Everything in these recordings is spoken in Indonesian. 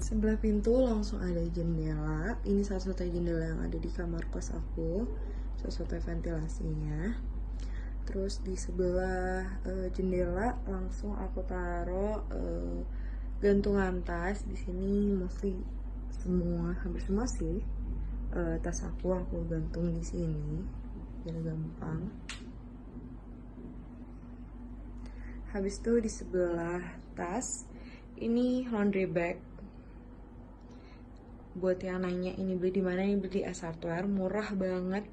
Sebelah pintu langsung ada jendela. Ini satu-satunya jendela yang ada di kamar kos aku, satu-satunya ventilasinya. Terus di sebelah jendela langsung aku taruh gantungan tas. Di sini mostly hampir semua sih tas aku gantung di sini biar gampang. Habis itu di sebelah tas ini laundry bag. Buat yang nanya ini beli di mana, ini beli di Hardware, murah banget.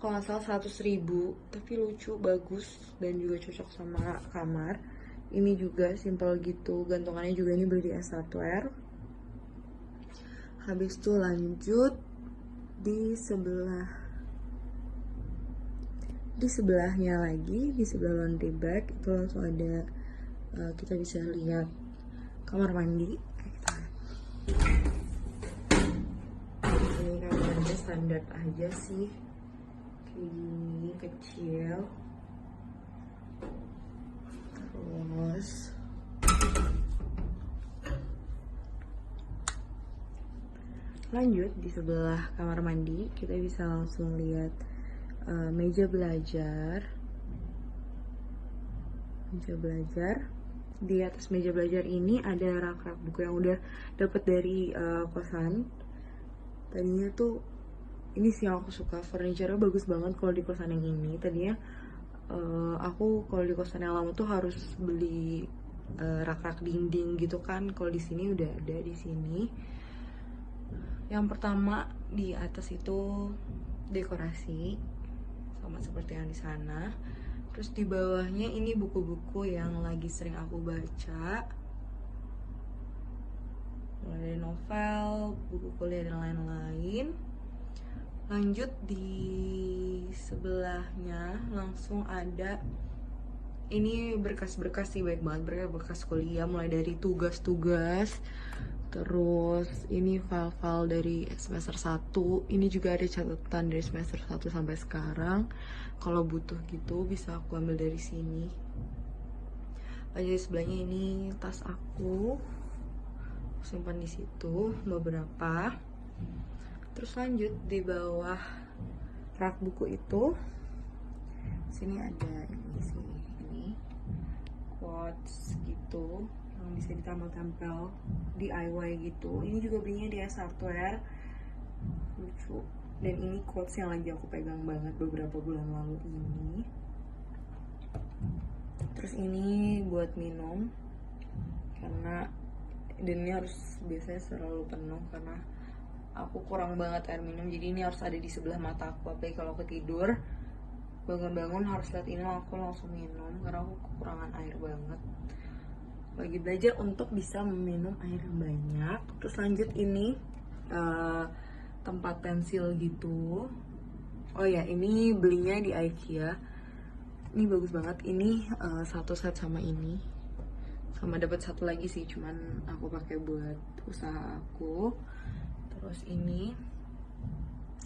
Kalau nggak salah 100.000, tapi lucu, bagus, dan juga cocok sama kamar. Ini juga simple gitu, gantungannya juga ini beli di Hardware. Habis itu lanjut di sebelahnya lagi, di sebelah laundry bag itu langsung ada kita bisa lihat kamar mandi. Ini kamarnya standar aja sih, kayak gini, kecil. Terus lanjut di sebelah kamar mandi kita bisa langsung lihat meja belajar. Di atas meja belajar ini ada rak-rak buku yang udah dapet dari kosan. Tadinya tuh ini sih yang aku suka, furniture-nya bagus banget kalau di kosan yang ini. Tadinya aku kalau di kosan yang lama tuh harus beli rak-rak dinding gitu kan. Kalau di sini udah ada di sini. Yang pertama di atas itu dekorasi sama seperti yang di sana. Terus di bawahnya ini buku-buku yang lagi sering aku baca, mulai dari novel, buku kuliah dan lain-lain. Lanjut di sebelahnya langsung ada ini berkas-berkas sih, baik banget, berkas kuliah mulai dari tugas-tugas. Terus ini file-file dari semester 1. Ini juga ada catatan dari semester 1 sampai sekarang. Kalau butuh gitu bisa aku ambil dari sini. Lanjut di sebelahnya ini tas aku simpan di situ beberapa. Terus lanjut di bawah rak buku itu, sini ada ini sih, ini quotes gitu yang bisa ditempel-tempel DIY gitu. Ini juga belinya di Hardware, lucu. Dan ini quotes yang lagi aku pegang banget beberapa bulan lalu ini. Terus ini buat minum, karena dan ini harus biasanya selalu penuh karena aku kurang banget air minum, jadi ini harus ada di sebelah mata aku. Apalagi kalau aku tidur, bangun-bangun harus lihat ini, aku langsung minum karena aku kekurangan air banget. Lagi belajar untuk bisa meminum air banyak. Terus lanjut ini tempat pensil gitu. Oh ya, ini belinya di IKEA. Ini bagus banget. Ini satu set sama ini. Sama dapat satu lagi sih, cuman aku pakai buat usaha aku. Terus ini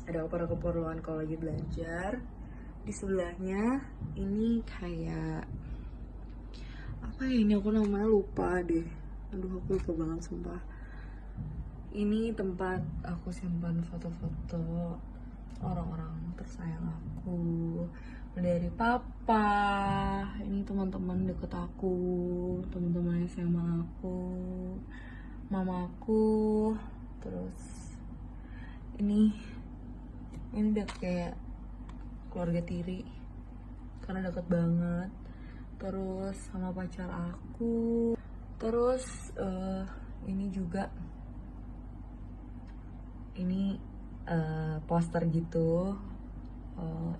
ada keperluan kalau lagi belajar. Di sebelahnya ini kayak apa ya, ini aku namanya lupa deh. Aduh, aku lupa banget sumpah. Ini tempat aku simpan foto-foto orang-orang tersayang aku, dari papa, ini teman-teman deket aku, teman-teman SMA aku, mamaku. Terus ini udah kayak keluarga tiri karena deket banget. Terus sama pacar aku. Terus ini juga ini poster gitu,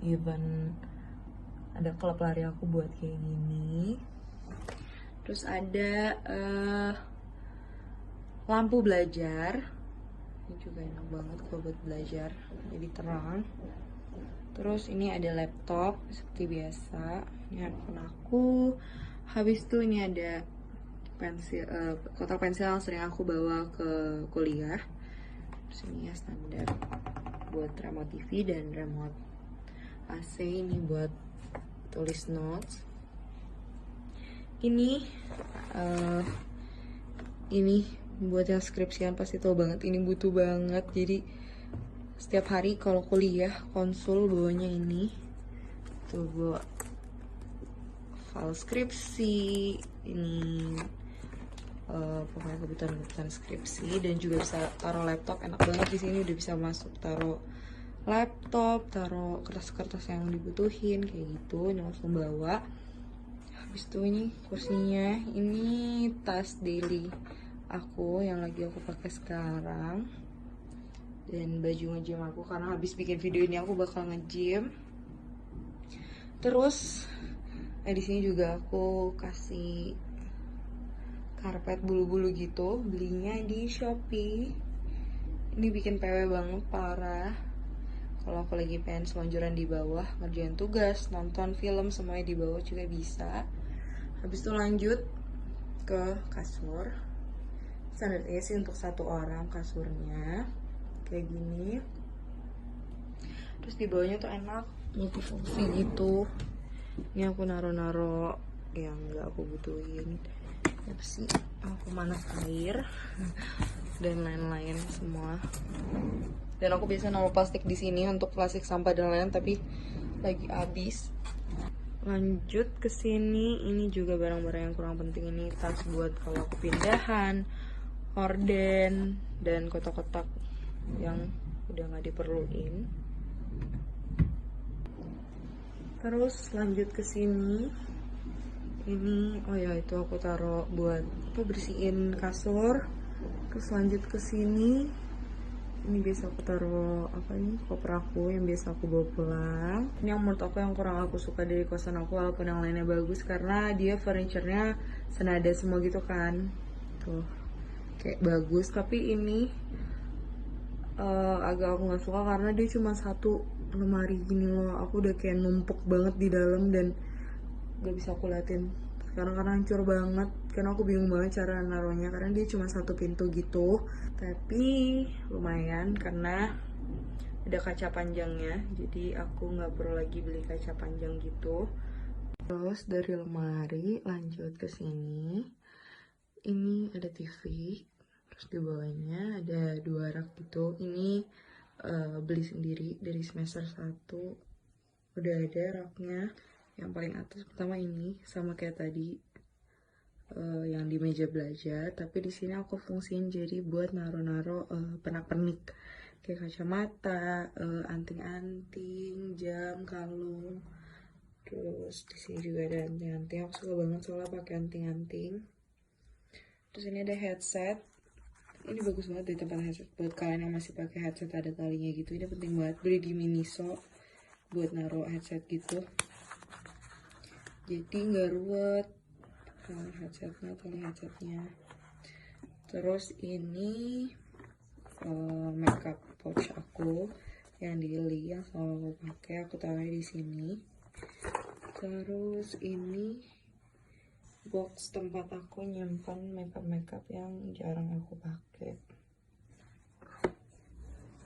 event ada klub lari aku buat kayak gini. Terus ada lampu belajar, ini juga enak banget kalau buat belajar, jadi terang. Terus ini ada laptop seperti biasa, ini handphone aku. Habis itu ini ada pensil, kotak pensil yang sering aku bawa ke kuliah. Terus ini ya standar buat remote TV dan remote AC, ini buat tulis notes. Ini buat yang skripsian pasti tau banget ini butuh banget. Jadi setiap hari kalau kuliah konsul bawanya ini tuh, bawa file skripsi ini, pokoknya kebutuhan skripsi. Dan juga bisa taruh laptop, enak banget di sini udah bisa masuk taruh laptop, taruh kertas-kertas yang dibutuhin kayak gitu. Ini langsung bawa. Habis itu ini kursinya, ini tas daily aku yang lagi aku pakai sekarang, dan baju nge-gym aku karena habis bikin video ini aku bakal nge-gym. Terus di sini juga aku kasih karpet bulu-bulu gitu, belinya di Shopee. Ini bikin PW banget, parah. Kalau aku lagi pengen selonjoran di bawah, ngerjain tugas, nonton film, semuanya di bawah juga bisa. Habis itu lanjut ke kasur. Standarnya sih untuk satu orang kasurnya kayak gini. Terus di bawahnya tuh enak, multifungsi gitu. Ini aku naro-naro yang nggak aku butuhin. Apa sih? Aku manas air dan lain-lain semua. Dan aku biasa naruh plastik di sini untuk plastik sampah dan lain-lain, tapi lagi habis. Lanjut ke sini, ini juga barang-barang yang kurang penting. Ini tas buat kalau aku pindahan, horden, dan kotak-kotak yang udah nggak diperluin. Terus lanjut ke sini, ini oh ya itu aku taruh buat bersihin kasur. Terus lanjut ke sini, ini biasa aku taruh apa nih, koper aku yang biasa aku bawa pulang. Ini yang menurut aku yang kurang aku suka dari kosan aku, walaupun yang lainnya bagus karena dia furniture-nya senada semua gitu kan, tuh kayak bagus. Tapi ini agak aku nggak suka karena dia cuma satu lemari gini loh. Aku udah kayak numpuk banget di dalam dan gak bisa aku liatin sekarang karena hancur banget. Karena aku bingung banget cara naruhnya karena dia cuma satu pintu gitu. Tapi lumayan karena ada kaca panjangnya, jadi aku nggak perlu lagi beli kaca panjang gitu. Terus dari lemari lanjut ke sini, ini ada TV. Terus di bawahnya ada 2 rak gitu. Ini beli sendiri dari semester 1 udah ada raknya. Yang paling atas pertama ini sama kayak tadi yang di meja belajar, tapi di sini aku fungsiin jadi buat naro-naro pernak-pernik kayak kacamata, anting-anting, jam, kalung. Terus di sini juga ada anting-anting. Aku suka banget soalnya pakai anting-anting. Terus ini ada headset. Ini bagus banget di tempat headset buat kalian yang masih pakai headset ada talinya gitu. Ini penting banget, beli di Miniso buat naro headset gitu. Jadi nggak ruwet headsetnya, tali headsetnya. Terus ini makeup pouch aku yang daily yang selalu aku pakai, aku taruh di sini. Terus ini box tempat aku nyimpan makeup yang jarang aku pakai.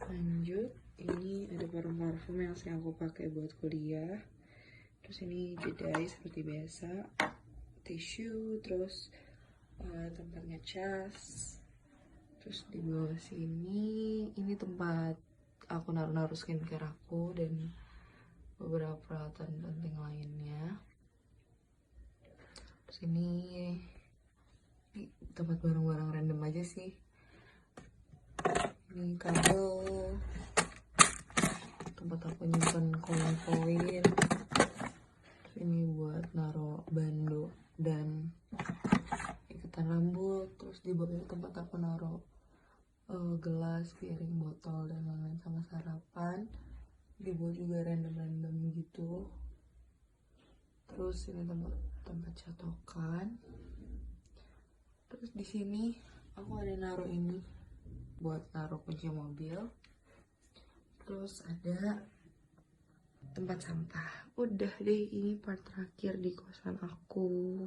Lanjut, ini ada parfum yang sering aku pakai buat kuliah. Terus ini jedai seperti biasa, tisu, terus tempat ngecas. Terus di bawah sini, ini tempat aku naruh skincare aku dan beberapa peralatan penting lainnya. Terus ini tempat barang-barang random aja sih. Ini kabel, tempat aku nyimpan koin-koin. Ini buat naro bando dan ikatan rambut. Terus di bawahnya tempat aku naro gelas, piring, botol, dan lain-lain sama sarapan. Di bawah juga random-random gitu. Terus ini tempat catokan. Terus di sini aku ada naro ini buat naro kunci mobil. Terus ada tempat sampah. Udah deh, ini part terakhir di kosan aku.